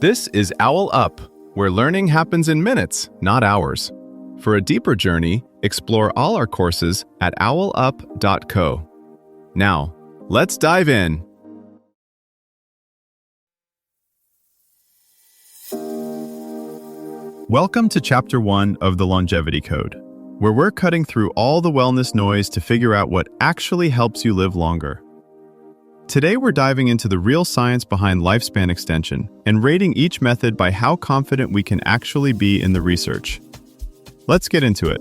This is OwlUp, where learning happens in minutes, not hours. For a deeper journey, explore all our courses at owlup.co. Now, let's dive in. Welcome to Chapter 1 of the Longevity Code, where we're cutting through all the wellness noise to figure out what actually helps you live longer. Today we're diving into the real science behind lifespan extension and rating each method by how confident we can actually be in the research. Let's get into it.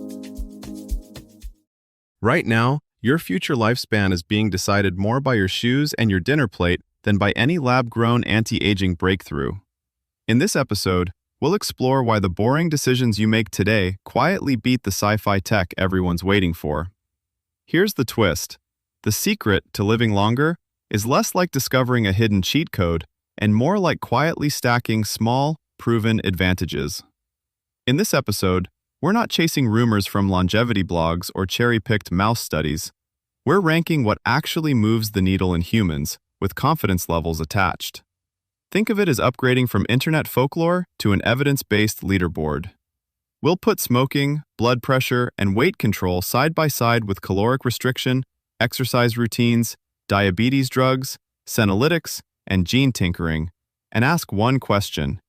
Right now, your future lifespan is being decided more by your shoes and your dinner plate than by any lab-grown anti-aging breakthrough. In this episode, we'll explore why the boring decisions you make today quietly beat the sci-fi tech everyone's waiting for. Here's the twist. The secret to living longer is less like discovering a hidden cheat code and more like quietly stacking small, proven advantages. In this episode, we're not chasing rumors from longevity blogs or cherry-picked mouse studies. We're ranking what actually moves the needle in humans, with confidence levels attached. Think of it as upgrading from internet folklore to an evidence-based leaderboard. We'll put smoking, blood pressure, and weight control side by side with caloric restriction, exercise routines, diabetes drugs, senolytics, and gene tinkering, and ask one question: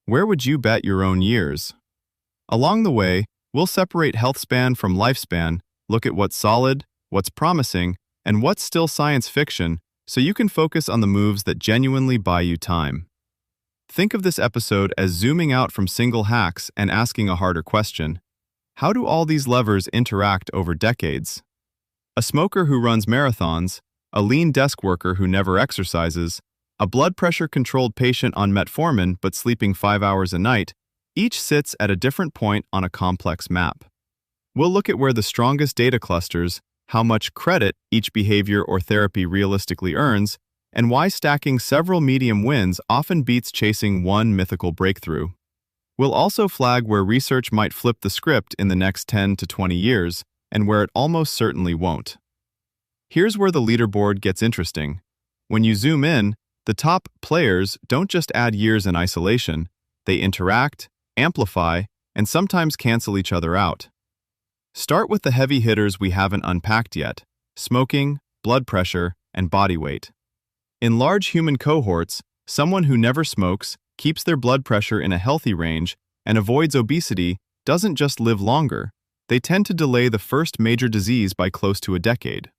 where would you bet your own years? Along the way, we'll separate health span from lifespan, look at what's solid, what's promising, and what's still science fiction, so you can focus on the moves that genuinely buy you time. Think of this episode as zooming out from single hacks and asking a harder question. How do all these levers interact over decades? A smoker who runs marathons, a lean desk worker who never exercises, a blood pressure-controlled patient on metformin but sleeping 5 hours a night, each sits at a different point on a complex map. We'll look at where the strongest data clusters, how much credit each behavior or therapy realistically earns, and why stacking several medium wins often beats chasing one mythical breakthrough. We'll also flag where research might flip the script in the next 10 to 20 years, and where it almost certainly won't. Here's where the leaderboard gets interesting. When you zoom in, the top players don't just add years in isolation, they interact, amplify, and sometimes cancel each other out. Start with the heavy hitters we haven't unpacked yet: smoking, blood pressure, and body weight. In large human cohorts, someone who never smokes, keeps their blood pressure in a healthy range, and avoids obesity doesn't just live longer, they tend to delay the first major disease by close to a decade.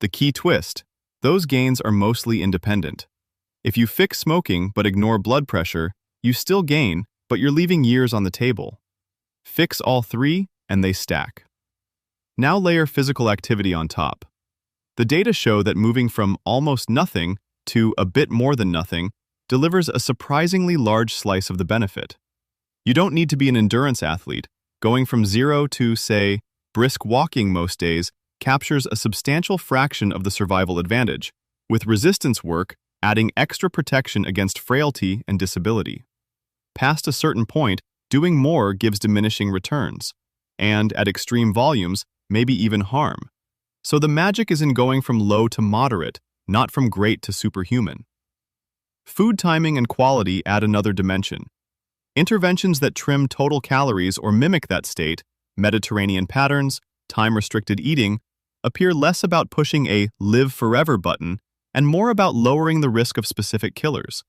The key twist: those gains are mostly independent. If you fix smoking but ignore blood pressure, you still gain, but you're leaving years on the table. Fix all three, and they stack. Now layer physical activity on top. The data show that moving from almost nothing to a bit more than nothing delivers a surprisingly large slice of the benefit. You don't need to be an endurance athlete. Going from 0 to, say, brisk walking most days captures a substantial fraction of the survival advantage, with resistance work adding extra protection against frailty and disability. Past a certain point, doing more gives diminishing returns, and at extreme volumes, maybe even harm. So the magic is in going from low to moderate, not from great to superhuman. Food timing and quality add another dimension. Interventions that trim total calories or mimic that state, Mediterranean patterns, time-restricted eating, appear less about pushing a live forever button and more about lowering the risk of specific killers: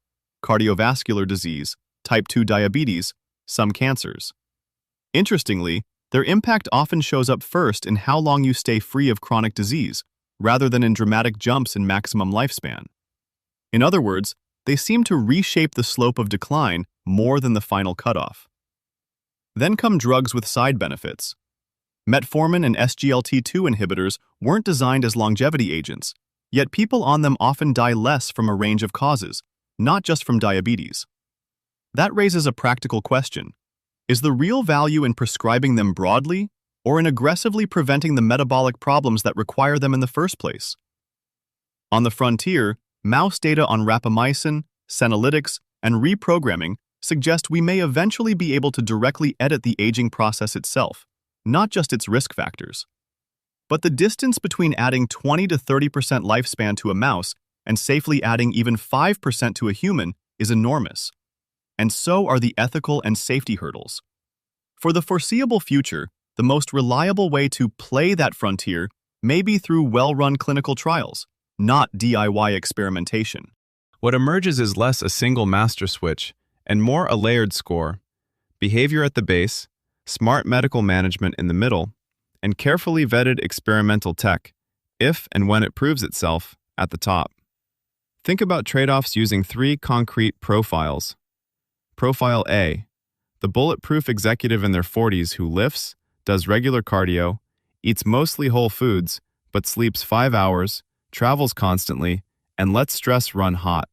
cardiovascular disease, type 2 diabetes, some cancers. Interestingly, their impact often shows up first in how long you stay free of chronic disease, rather than in dramatic jumps in maximum lifespan. In other words, they seem to reshape the slope of decline more than the final cutoff. Then come drugs with side benefits. Metformin and SGLT2 inhibitors weren't designed as longevity agents, yet people on them often die less from a range of causes, not just from diabetes. That raises a practical question. Is the real value in prescribing them broadly, or in aggressively preventing the metabolic problems that require them in the first place? On the frontier, mouse data on rapamycin, senolytics, and reprogramming suggest we may eventually be able to directly edit the aging process itself, not just its risk factors. But the distance between adding 20 to 30% lifespan to a mouse and safely adding even 5% to a human is enormous. and so are the ethical and safety hurdles. For the foreseeable future, the most reliable way to play that frontier may be through well-run clinical trials, not DIY experimentation. What emerges is less a single master switch and more a layered score: behavior at the base, smart medical management in the middle, and carefully vetted experimental tech, if and when it proves itself, at the top. Think about trade-offs using 3 concrete profiles. Profile A: the bulletproof executive in their 40s who lifts, does regular cardio, eats mostly whole foods, but sleeps 5 hours, travels constantly, and lets stress run hot.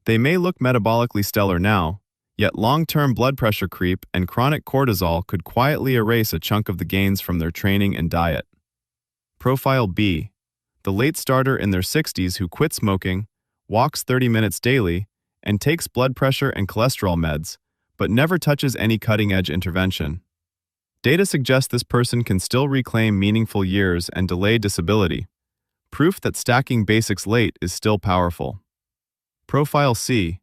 They may look metabolically stellar now, yet long-term blood pressure creep and chronic cortisol could quietly erase a chunk of the gains from their training and diet. Profile B: the late starter in their 60s who quit smoking, walks 30 minutes daily, and takes blood pressure and cholesterol meds, but never touches any cutting-edge intervention. Data suggests this person can still reclaim meaningful years and delay disability, proof that stacking basics late is still powerful. Profile C: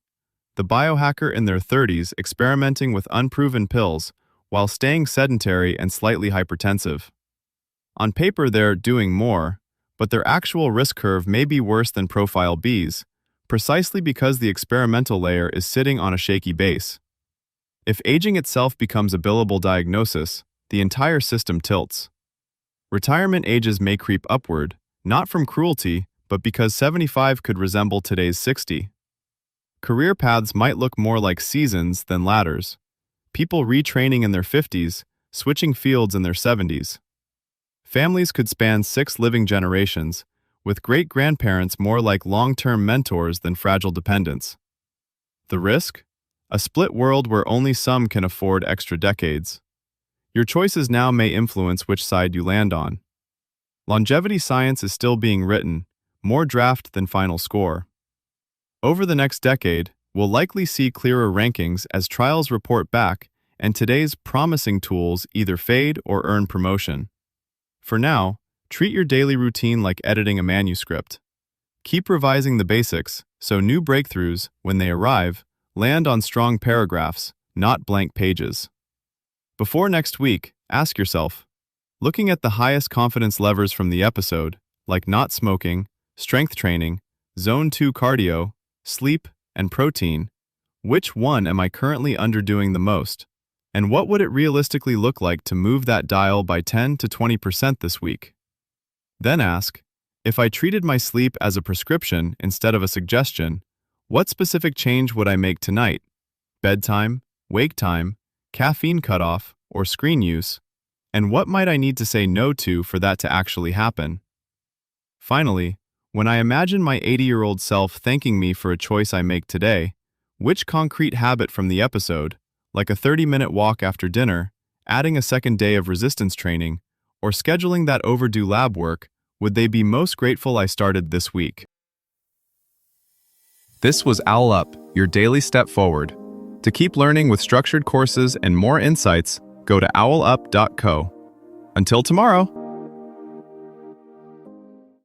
the biohacker in their 30s experimenting with unproven pills while staying sedentary and slightly hypertensive. On paper, they're doing more, but their actual risk curve may be worse than Profile B's, precisely because the experimental layer is sitting on a shaky base. If aging itself becomes a billable diagnosis, the entire system tilts. Retirement ages may creep upward, not from cruelty, but because 75 could resemble today's 60. Career paths might look more like seasons than ladders. People retraining in their 50s, switching fields in their 70s. Families could span 6 living generations, with great-grandparents more like long-term mentors than fragile dependents. The risk? A split world where only some can afford extra decades. Your choices now may influence which side you land on. Longevity science is still being written, more draft than final score. Over the next decade, we'll likely see clearer rankings as trials report back and today's promising tools either fade or earn promotion. For now, treat your daily routine like editing a manuscript. Keep revising the basics so new breakthroughs, when they arrive, land on strong paragraphs, not blank pages. Before next week, ask yourself, looking at the highest confidence levers from the episode, like not smoking, strength training, zone 2 cardio, sleep, and protein, which one am I currently underdoing the most? And what would it realistically look like to move that dial by 10 to 20% this week? Then ask, if I treated my sleep as a prescription instead of a suggestion, what specific change would I make tonight? Bedtime, wake time, caffeine cutoff, or screen use? And what might I need to say no to for that to actually happen? Finally, when I imagine my 80-year-old self thanking me for a choice I make today, which concrete habit from the episode, like a 30-minute walk after dinner, adding a second day of resistance training, or scheduling that overdue lab work, would they be most grateful I started this week? This was OwlUp, your daily step forward. To keep learning with structured courses and more insights, go to owlup.co. Until tomorrow!